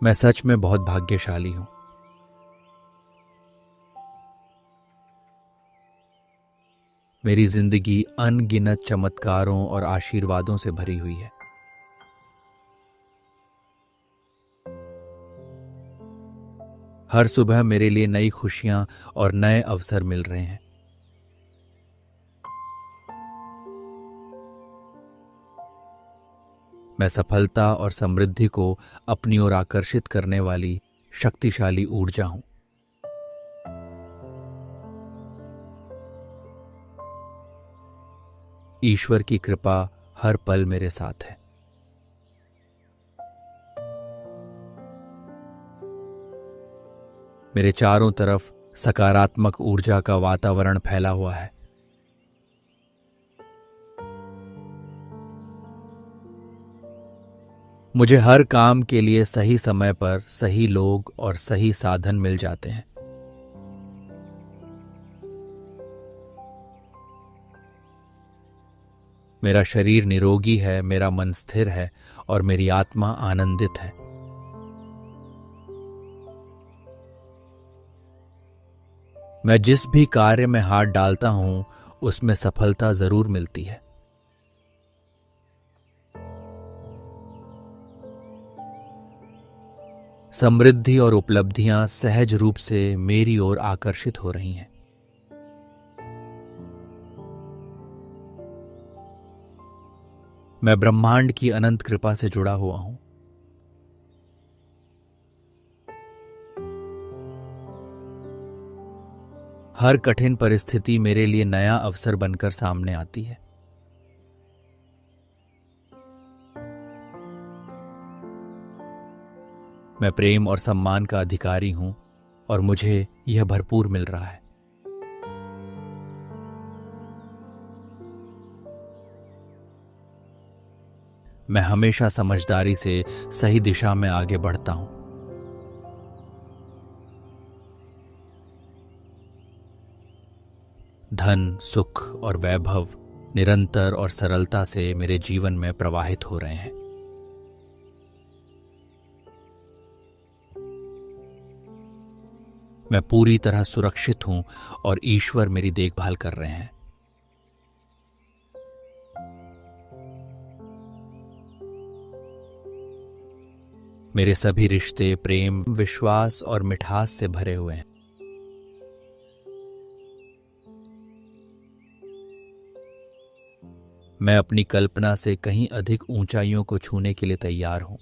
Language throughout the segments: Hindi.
मैं सच में बहुत भाग्यशाली हूं। मेरी जिंदगी अनगिनत चमत्कारों और आशीर्वादों से भरी हुई है। हर सुबह मेरे लिए नई खुशियां और नए अवसर मिल रहे हैं। मैं सफलता और समृद्धि को अपनी ओर आकर्षित करने वाली शक्तिशाली ऊर्जा हूं। ईश्वर की कृपा हर पल मेरे साथ है। मेरे चारों तरफ सकारात्मक ऊर्जा का वातावरण फैला हुआ है। मुझे हर काम के लिए सही समय पर सही लोग और सही साधन मिल जाते हैं। मेरा शरीर निरोगी है, मेरा मन स्थिर है और मेरी आत्मा आनंदित है। मैं जिस भी कार्य में हाथ डालता हूं उसमें सफलता जरूर मिलती है। समृद्धि और उपलब्धियां सहज रूप से मेरी ओर आकर्षित हो रही हैं। मैं ब्रह्मांड की अनंत कृपा से जुड़ा हुआ हूं। हर कठिन परिस्थिति मेरे लिए नया अवसर बनकर सामने आती है। मैं प्रेम और सम्मान का अधिकारी हूं और मुझे यह भरपूर मिल रहा है। मैं हमेशा समझदारी से सही दिशा में आगे बढ़ता हूं। धन, सुख और वैभव निरंतर और सरलता से मेरे जीवन में प्रवाहित हो रहे हैं। मैं पूरी तरह सुरक्षित हूं और ईश्वर मेरी देखभाल कर रहे हैं। मेरे सभी रिश्ते प्रेम, विश्वास और मिठास से भरे हुए हैं। मैं अपनी कल्पना से कहीं अधिक ऊंचाइयों को छूने के लिए तैयार हूं।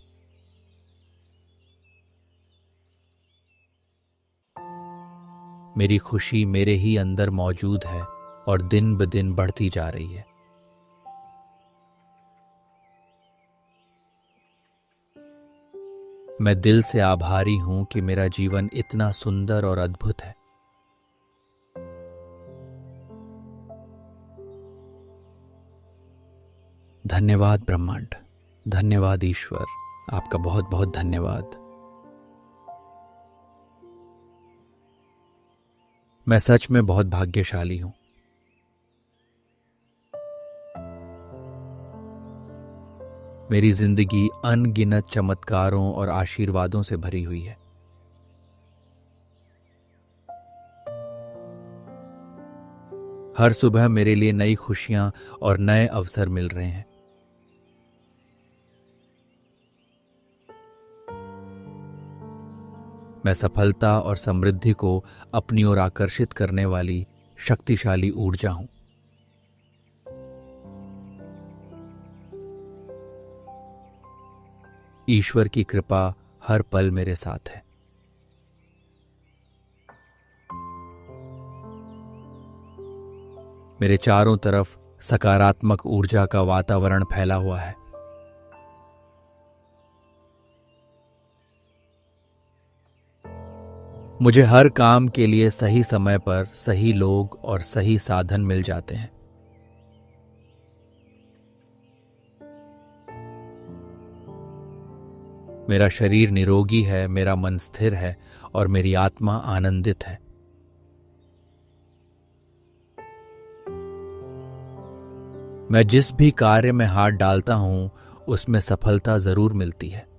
मेरी खुशी मेरे ही अंदर मौजूद है और दिन ब दिन बढ़ती जा रही है। मैं दिल से आभारी हूं कि मेरा जीवन इतना सुंदर और अद्भुत है। धन्यवाद ब्रह्मांड, धन्यवाद ईश्वर, आपका बहुत बहुत धन्यवाद। मैं सच में बहुत भाग्यशाली हूं। मेरी जिंदगी अनगिनत चमत्कारों और आशीर्वादों से भरी हुई है। हर सुबह मेरे लिए नई खुशियां और नए अवसर मिल रहे हैं। मैं सफलता और समृद्धि को अपनी ओर आकर्षित करने वाली शक्तिशाली ऊर्जा हूं। ईश्वर की कृपा हर पल मेरे साथ है। मेरे चारों तरफ सकारात्मक ऊर्जा का वातावरण फैला हुआ है। मुझे हर काम के लिए सही समय पर सही लोग और सही साधन मिल जाते हैं। मेरा शरीर निरोगी है, मेरा मन स्थिर है और मेरी आत्मा आनंदित है। मैं जिस भी कार्य में हाथ डालता हूं उसमें सफलता जरूर मिलती है।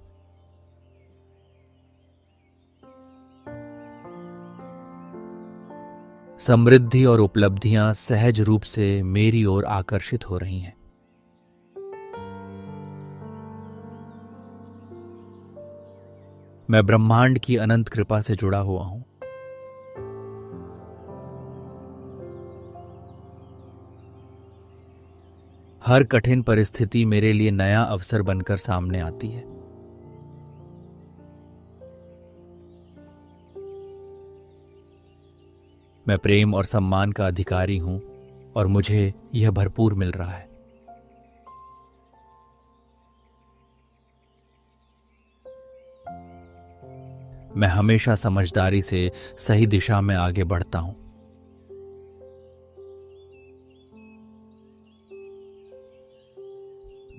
समृद्धि और उपलब्धियां सहज रूप से मेरी ओर आकर्षित हो रही हैं। मैं ब्रह्मांड की अनंत कृपा से जुड़ा हुआ हूं। हर कठिन परिस्थिति मेरे लिए नया अवसर बनकर सामने आती है। मैं प्रेम और सम्मान का अधिकारी हूं और मुझे यह भरपूर मिल रहा है। मैं हमेशा समझदारी से सही दिशा में आगे बढ़ता हूं।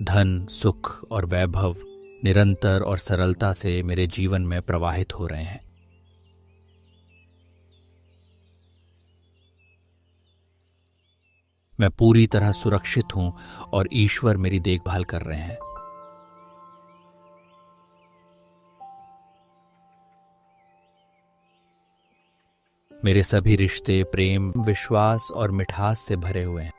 धन, सुख और वैभव निरंतर और सरलता से मेरे जीवन में प्रवाहित हो रहे हैं। मैं पूरी तरह सुरक्षित हूं और ईश्वर मेरी देखभाल कर रहे हैं। मेरे सभी रिश्ते प्रेम, विश्वास और मिठास से भरे हुए हैं।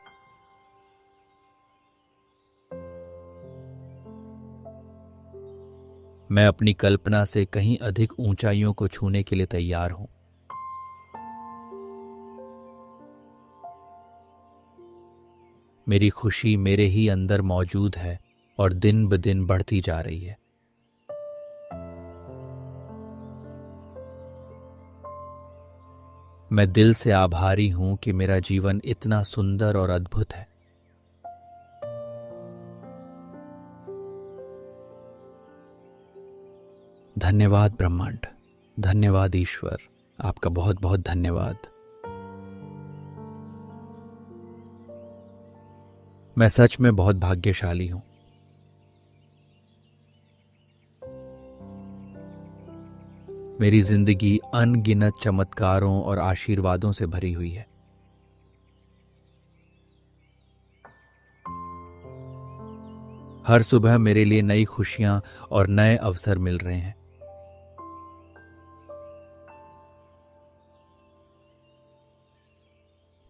मैं अपनी कल्पना से कहीं अधिक ऊंचाइयों को छूने के लिए तैयार हूं। मेरी खुशी मेरे ही अंदर मौजूद है और दिन ब दिन बढ़ती जा रही है। मैं दिल से आभारी हूं कि मेरा जीवन इतना सुंदर और अद्भुत है। धन्यवाद ब्रह्मांड, धन्यवाद ईश्वर, आपका बहुत बहुत धन्यवाद। मैं सच में बहुत भाग्यशाली हूं। मेरी जिंदगी अनगिनत चमत्कारों और आशीर्वादों से भरी हुई है। हर सुबह मेरे लिए नई खुशियां और नए अवसर मिल रहे हैं।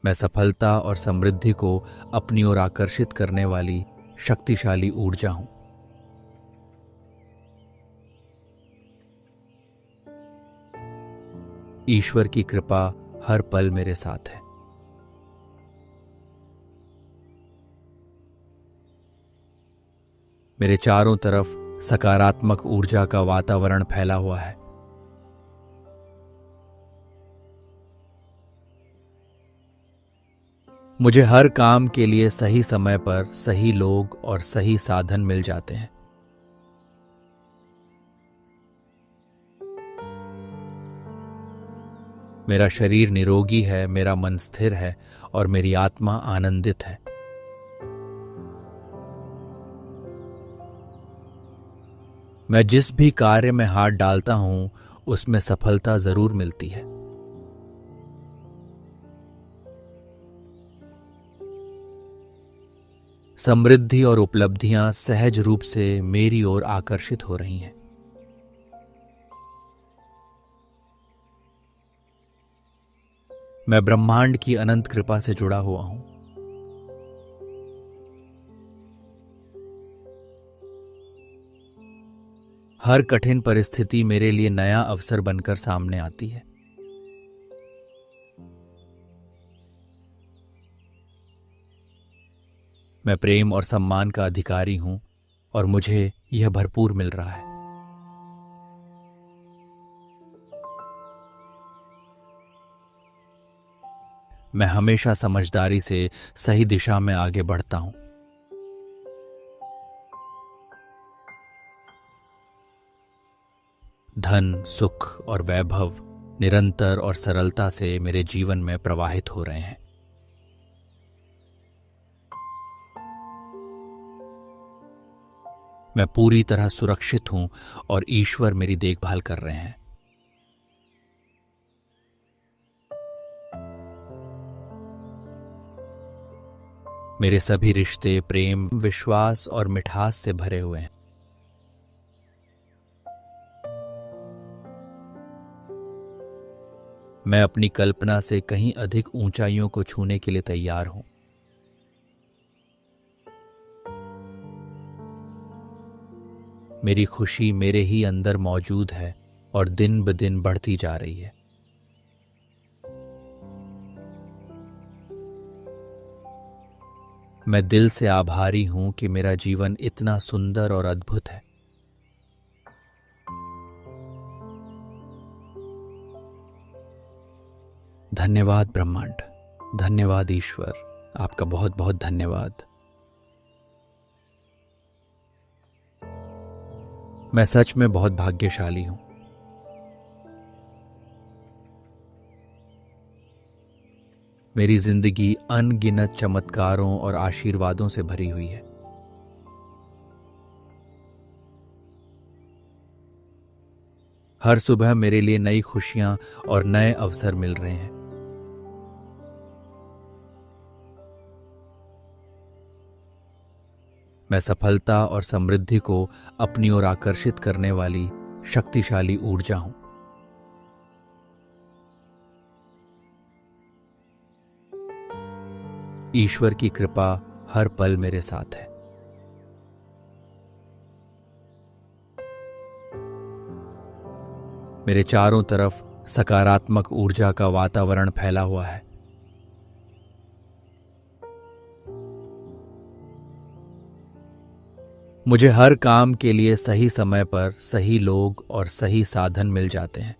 मैं सफलता और समृद्धि को अपनी ओर आकर्षित करने वाली शक्तिशाली ऊर्जा हूं। ईश्वर की कृपा हर पल मेरे साथ है। मेरे चारों तरफ सकारात्मक ऊर्जा का वातावरण फैला हुआ है। मुझे हर काम के लिए सही समय पर सही लोग और सही साधन मिल जाते हैं। मेरा शरीर निरोगी है, मेरा मन स्थिर है और मेरी आत्मा आनंदित है। मैं जिस भी कार्य में हाथ डालता हूं उसमें सफलता जरूर मिलती है। समृद्धि और उपलब्धियां सहज रूप से मेरी ओर आकर्षित हो रही हैं। मैं ब्रह्मांड की अनंत कृपा से जुड़ा हुआ हूं। हर कठिन परिस्थिति मेरे लिए नया अवसर बनकर सामने आती है। मैं प्रेम और सम्मान का अधिकारी हूं और मुझे यह भरपूर मिल रहा है। मैं हमेशा समझदारी से सही दिशा में आगे बढ़ता हूं। धन, सुख और वैभव निरंतर और सरलता से मेरे जीवन में प्रवाहित हो रहे हैं। मैं पूरी तरह सुरक्षित हूं और ईश्वर मेरी देखभाल कर रहे हैं। मेरे सभी रिश्ते प्रेम, विश्वास और मिठास से भरे हुए हैं। मैं अपनी कल्पना से कहीं अधिक ऊंचाइयों को छूने के लिए तैयार हूं। मेरी खुशी मेरे ही अंदर मौजूद है और दिन ब दिन बढ़ती जा रही है। मैं दिल से आभारी हूं कि मेरा जीवन इतना सुंदर और अद्भुत है। धन्यवाद ब्रह्मांड, धन्यवाद ईश्वर, आपका बहुत बहुत धन्यवाद। मैं सच में बहुत भाग्यशाली हूं। मेरी जिंदगी अनगिनत चमत्कारों और आशीर्वादों से भरी हुई है। हर सुबह मेरे लिए नई खुशियां और नए अवसर मिल रहे हैं। मैं सफलता और समृद्धि को अपनी ओर आकर्षित करने वाली शक्तिशाली ऊर्जा हूं। ईश्वर की कृपा हर पल मेरे साथ है। मेरे चारों तरफ सकारात्मक ऊर्जा का वातावरण फैला हुआ है। मुझे हर काम के लिए सही समय पर सही लोग और सही साधन मिल जाते हैं।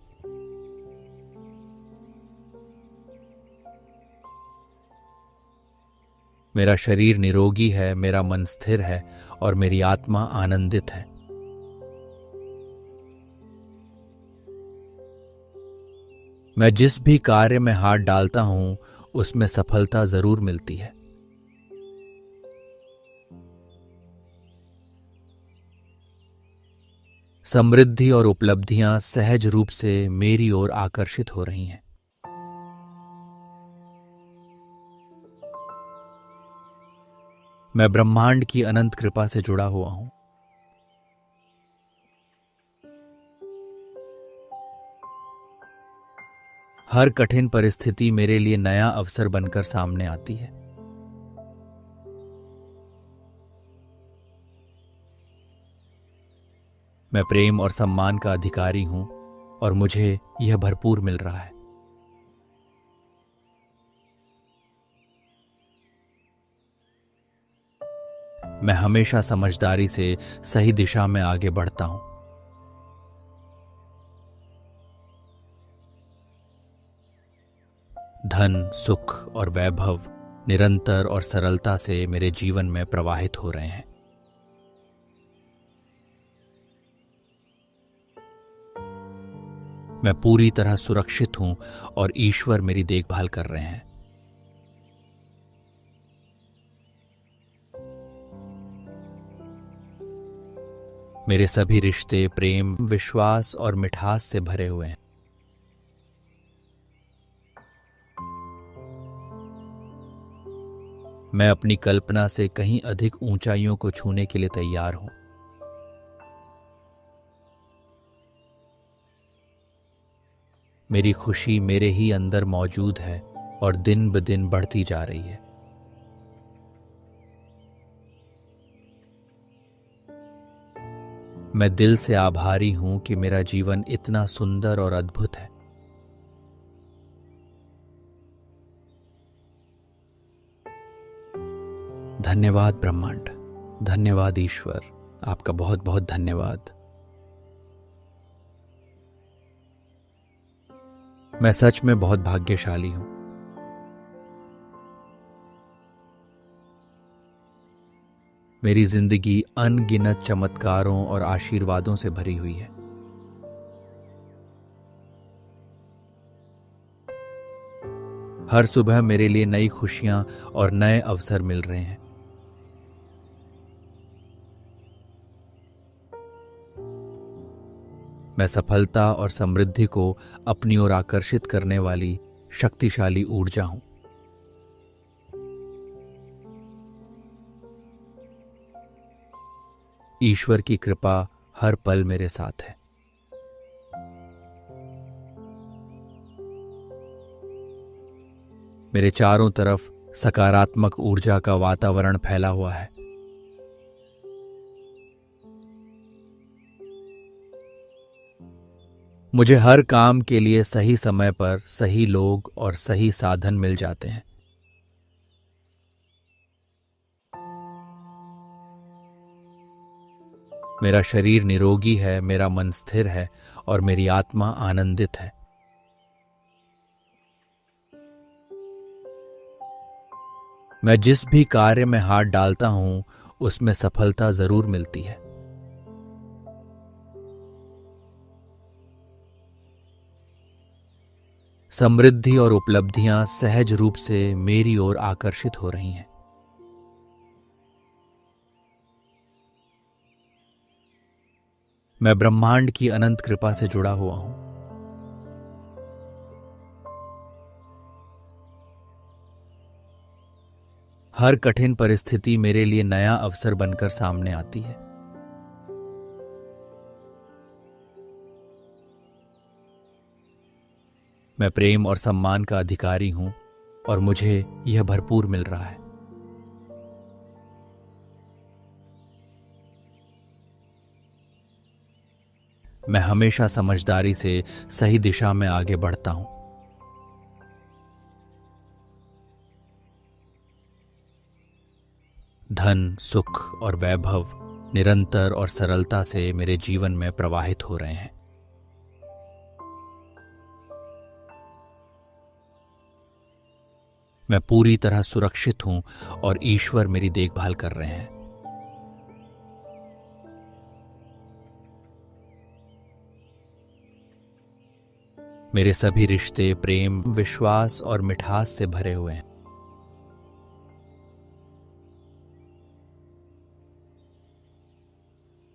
मेरा शरीर निरोगी है, मेरा मन स्थिर है और मेरी आत्मा आनंदित है। मैं जिस भी कार्य में हाथ डालता हूं उसमें सफलता जरूर मिलती है। समृद्धि और उपलब्धियां सहज रूप से मेरी ओर आकर्षित हो रही हैं। मैं ब्रह्मांड की अनंत कृपा से जुड़ा हुआ हूं। हर कठिन परिस्थिति मेरे लिए नया अवसर बनकर सामने आती है। मैं प्रेम और सम्मान का अधिकारी हूं और मुझे यह भरपूर मिल रहा है। मैं हमेशा समझदारी से सही दिशा में आगे बढ़ता हूं। धन, सुख और वैभव निरंतर और सरलता से मेरे जीवन में प्रवाहित हो रहे हैं। मैं पूरी तरह सुरक्षित हूं और ईश्वर मेरी देखभाल कर रहे हैं। मेरे सभी रिश्ते प्रेम, विश्वास और मिठास से भरे हुए हैं। मैं अपनी कल्पना से कहीं अधिक ऊंचाइयों को छूने के लिए तैयार हूं। मेरी खुशी मेरे ही अंदर मौजूद है और दिन ब दिन बढ़ती जा रही है। मैं दिल से आभारी हूं कि मेरा जीवन इतना सुंदर और अद्भुत है। धन्यवाद ब्रह्मांड, धन्यवाद ईश्वर, आपका बहुत बहुत धन्यवाद। मैं सच में बहुत भाग्यशाली हूं। मेरी जिंदगी अनगिनत चमत्कारों और आशीर्वादों से भरी हुई है। हर सुबह मेरे लिए नई खुशियां और नए अवसर मिल रहे हैं। मैं सफलता और समृद्धि को अपनी ओर आकर्षित करने वाली शक्तिशाली ऊर्जा हूं। ईश्वर की कृपा हर पल मेरे साथ है। मेरे चारों तरफ सकारात्मक ऊर्जा का वातावरण फैला हुआ है। मुझे हर काम के लिए सही समय पर सही लोग और सही साधन मिल जाते हैं। मेरा शरीर निरोगी है, मेरा मन स्थिर है और मेरी आत्मा आनंदित है। मैं जिस भी कार्य में हाथ डालता हूं उसमें सफलता जरूर मिलती है। समृद्धि और उपलब्धियां सहज रूप से मेरी ओर आकर्षित हो रही हैं। मैं ब्रह्मांड की अनंत कृपा से जुड़ा हुआ हूं। हर कठिन परिस्थिति मेरे लिए नया अवसर बनकर सामने आती है। मैं प्रेम और सम्मान का अधिकारी हूं और मुझे यह भरपूर मिल रहा है। मैं हमेशा समझदारी से सही दिशा में आगे बढ़ता हूं। धन, सुख और वैभव निरंतर और सरलता से मेरे जीवन में प्रवाहित हो रहे हैं। मैं पूरी तरह सुरक्षित हूं और ईश्वर मेरी देखभाल कर रहे हैं। मेरे सभी रिश्ते प्रेम, विश्वास और मिठास से भरे हुए हैं।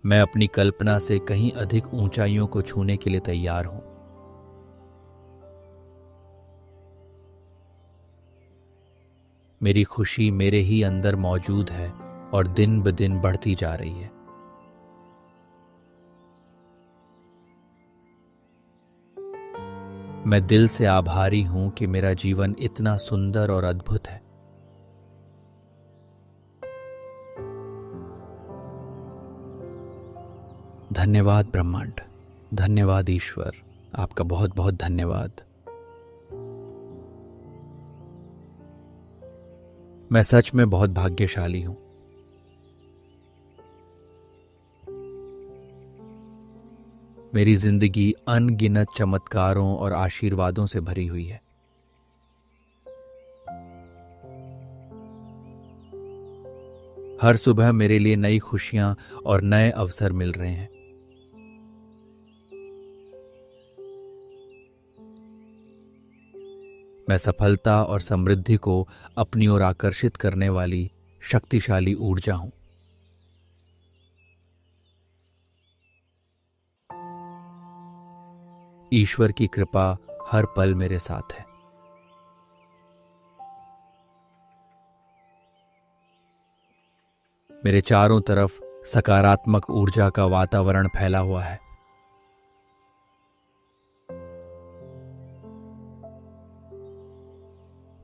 मैं अपनी कल्पना से कहीं अधिक ऊंचाइयों को छूने के लिए तैयार हूं। मेरी खुशी मेरे ही अंदर मौजूद है और दिन ब दिन बढ़ती जा रही है। मैं दिल से आभारी हूं कि मेरा जीवन इतना सुंदर और अद्भुत है। धन्यवाद ब्रह्मांड, धन्यवाद ईश्वर, आपका बहुत बहुत धन्यवाद। मैं सच में बहुत भाग्यशाली हूं। मेरी जिंदगी अनगिनत चमत्कारों और आशीर्वादों से भरी हुई है। हर सुबह मेरे लिए नई खुशियां और नए अवसर मिल रहे हैं। मैं सफलता और समृद्धि को अपनी ओर आकर्षित करने वाली शक्तिशाली ऊर्जा हूं। ईश्वर की कृपा हर पल मेरे साथ है। मेरे चारों तरफ सकारात्मक ऊर्जा का वातावरण फैला हुआ है।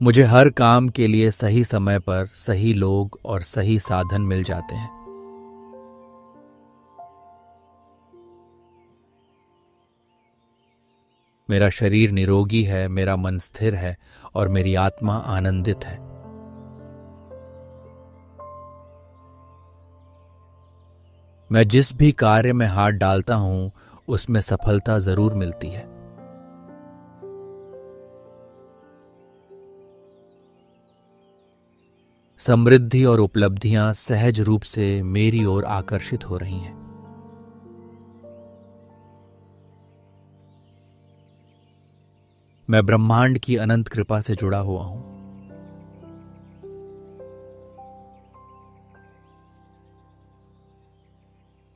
मुझे हर काम के लिए सही समय पर सही लोग और सही साधन मिल जाते हैं। मेरा शरीर निरोगी है, मेरा मन स्थिर है और मेरी आत्मा आनंदित है। मैं जिस भी कार्य में हाथ डालता हूं उसमें सफलता जरूर मिलती है। समृद्धि और उपलब्धियां सहज रूप से मेरी ओर आकर्षित हो रही हैं। मैं ब्रह्मांड की अनंत कृपा से जुड़ा हुआ हूं।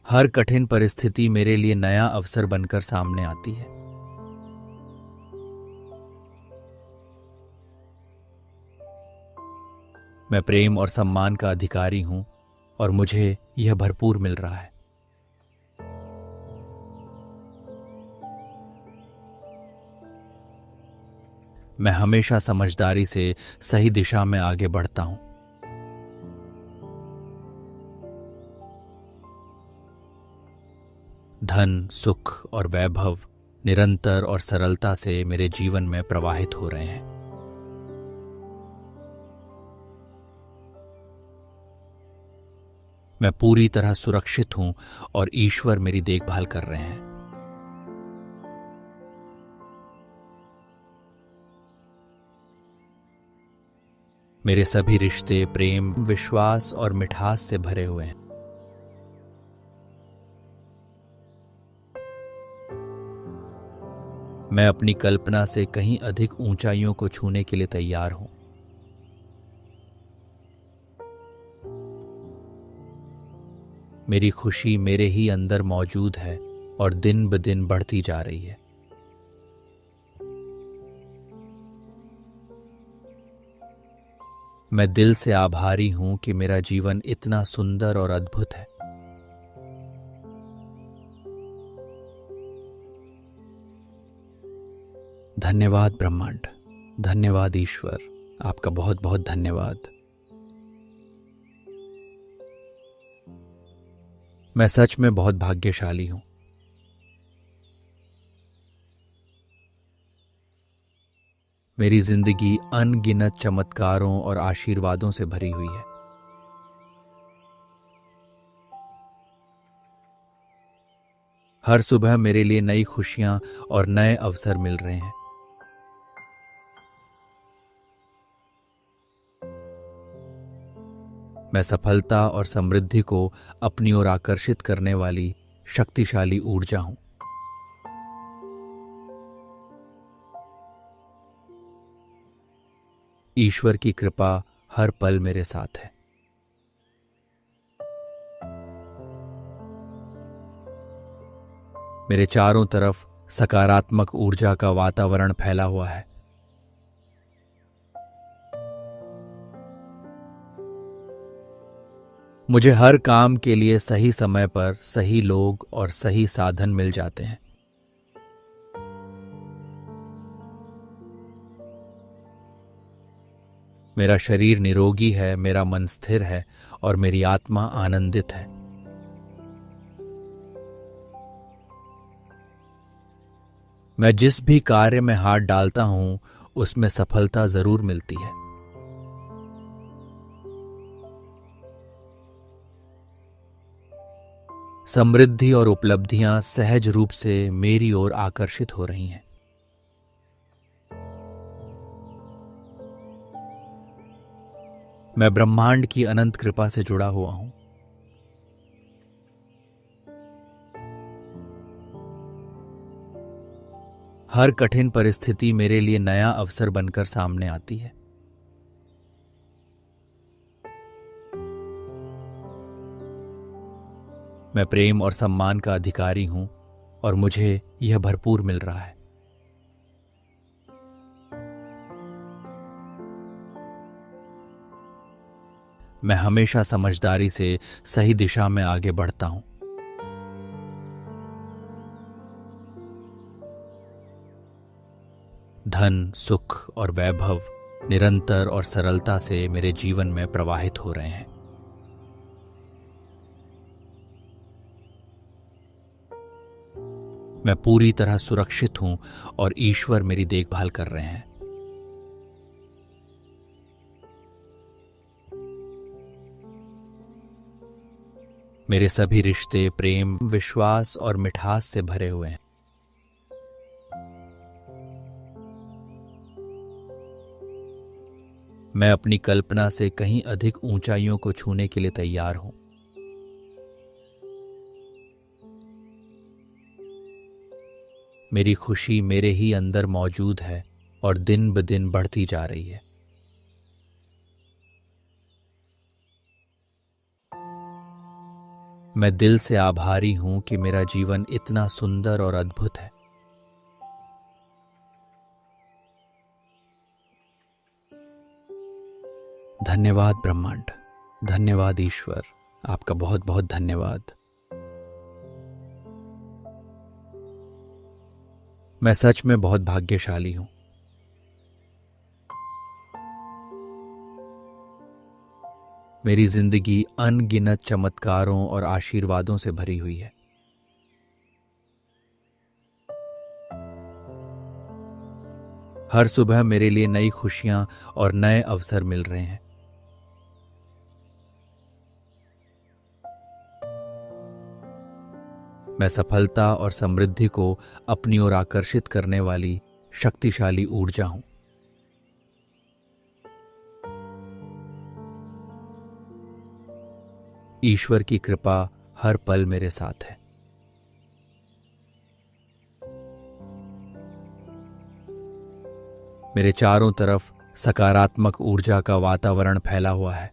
हर कठिन परिस्थिति मेरे लिए नया अवसर बनकर सामने आती है। मैं प्रेम और सम्मान का अधिकारी हूं और मुझे यह भरपूर मिल रहा है। मैं हमेशा समझदारी से सही दिशा में आगे बढ़ता हूं। धन, सुख और वैभव निरंतर और सरलता से मेरे जीवन में प्रवाहित हो रहे हैं। मैं पूरी तरह सुरक्षित हूं और ईश्वर मेरी देखभाल कर रहे हैं। मेरे सभी रिश्ते प्रेम, विश्वास और मिठास से भरे हुए हैं। मैं अपनी कल्पना से कहीं अधिक ऊंचाइयों को छूने के लिए तैयार हूं। मेरी खुशी मेरे ही अंदर मौजूद है और दिन ब दिन बढ़ती जा रही है। मैं दिल से आभारी हूं कि मेरा जीवन इतना सुंदर और अद्भुत है। धन्यवाद ब्रह्मांड, धन्यवाद ईश्वर, आपका बहुत बहुत धन्यवाद। मैं सच में बहुत भाग्यशाली हूं। मेरी जिंदगी अनगिनत चमत्कारों और आशीर्वादों से भरी हुई है। हर सुबह मेरे लिए नई खुशियां और नए अवसर मिल रहे हैं। मैं सफलता और समृद्धि को अपनी ओर आकर्षित करने वाली शक्तिशाली ऊर्जा हूं। ईश्वर की कृपा हर पल मेरे साथ है। मेरे चारों तरफ सकारात्मक ऊर्जा का वातावरण फैला हुआ है। मुझे हर काम के लिए सही समय पर सही लोग और सही साधन मिल जाते हैं। मेरा शरीर निरोगी है, मेरा मन स्थिर है और मेरी आत्मा आनंदित है। मैं जिस भी कार्य में हाथ डालता हूं उसमें सफलता जरूर मिलती है। समृद्धि और उपलब्धियां सहज रूप से मेरी ओर आकर्षित हो रही हैं। मैं ब्रह्मांड की अनंत कृपा से जुड़ा हुआ हूं। हर कठिन परिस्थिति मेरे लिए नया अवसर बनकर सामने आती है। मैं प्रेम और सम्मान का अधिकारी हूं और मुझे यह भरपूर मिल रहा है। मैं हमेशा समझदारी से सही दिशा में आगे बढ़ता हूं। धन, सुख और वैभव निरंतर और सरलता से मेरे जीवन में प्रवाहित हो रहे हैं। मैं पूरी तरह सुरक्षित हूं और ईश्वर मेरी देखभाल कर रहे हैं। मेरे सभी रिश्ते प्रेम, विश्वास और मिठास से भरे हुए हैं। मैं अपनी कल्पना से कहीं अधिक ऊंचाइयों को छूने के लिए तैयार हूं। मेरी खुशी मेरे ही अंदर मौजूद है और दिन ब दिन बढ़ती जा रही है। मैं दिल से आभारी हूं कि मेरा जीवन इतना सुंदर और अद्भुत है। धन्यवाद ब्रह्मांड, धन्यवाद ईश्वर, आपका बहुत बहुत धन्यवाद। मैं सच में बहुत भाग्यशाली हूं। मेरी जिंदगी अनगिनत चमत्कारों और आशीर्वादों से भरी हुई है। हर सुबह मेरे लिए नई खुशियां और नए अवसर मिल रहे हैं। मैं सफलता और समृद्धि को अपनी ओर आकर्षित करने वाली शक्तिशाली ऊर्जा हूं। ईश्वर की कृपा हर पल मेरे साथ है। मेरे चारों तरफ सकारात्मक ऊर्जा का वातावरण फैला हुआ है।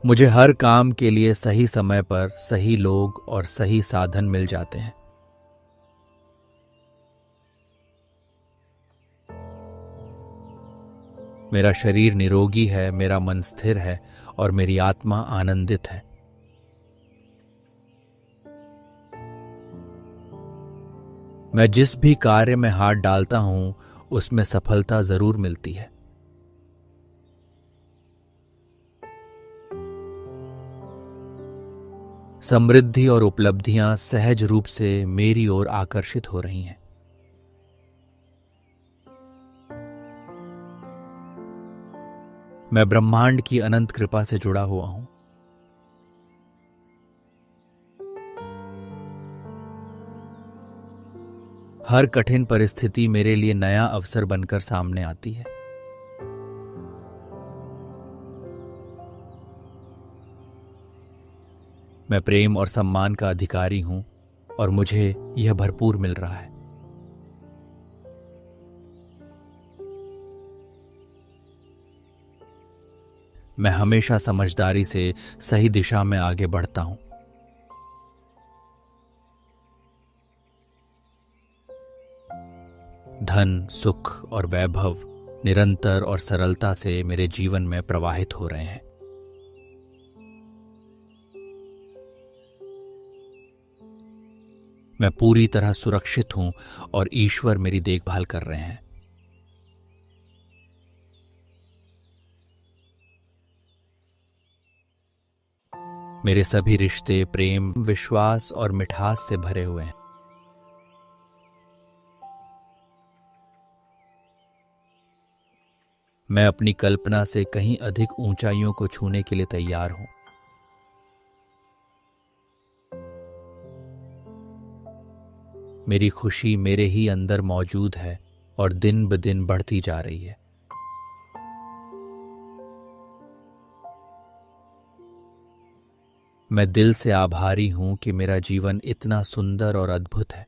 मुझे हर काम के लिए सही समय पर सही लोग और सही साधन मिल जाते हैं। मेरा शरीर निरोगी है, मेरा मन स्थिर है और मेरी आत्मा आनंदित है। मैं जिस भी कार्य में हाथ डालता हूं उसमें सफलता जरूर मिलती है। समृद्धि और उपलब्धियां सहज रूप से मेरी ओर आकर्षित हो रही हैं। मैं ब्रह्मांड की अनंत कृपा से जुड़ा हुआ हूं। हर कठिन परिस्थिति मेरे लिए नया अवसर बनकर सामने आती है। मैं प्रेम और सम्मान का अधिकारी हूं और मुझे यह भरपूर मिल रहा है। मैं हमेशा समझदारी से सही दिशा में आगे बढ़ता हूं। धन, सुख और वैभव निरंतर और सरलता से मेरे जीवन में प्रवाहित हो रहे हैं। मैं पूरी तरह सुरक्षित हूं और ईश्वर मेरी देखभाल कर रहे हैं। मेरे सभी रिश्ते प्रेम, विश्वास और मिठास से भरे हुए हैं। मैं अपनी कल्पना से कहीं अधिक ऊंचाइयों को छूने के लिए तैयार हूं। मेरी खुशी मेरे ही अंदर मौजूद है और दिन ब दिन बढ़ती जा रही है। मैं दिल से आभारी हूं कि मेरा जीवन इतना सुंदर और अद्भुत है।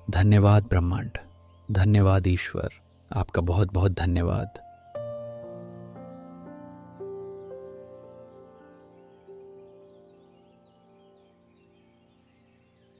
धन्यवाद ब्रह्मांड, धन्यवाद ईश्वर, आपका बहुत बहुत धन्यवाद।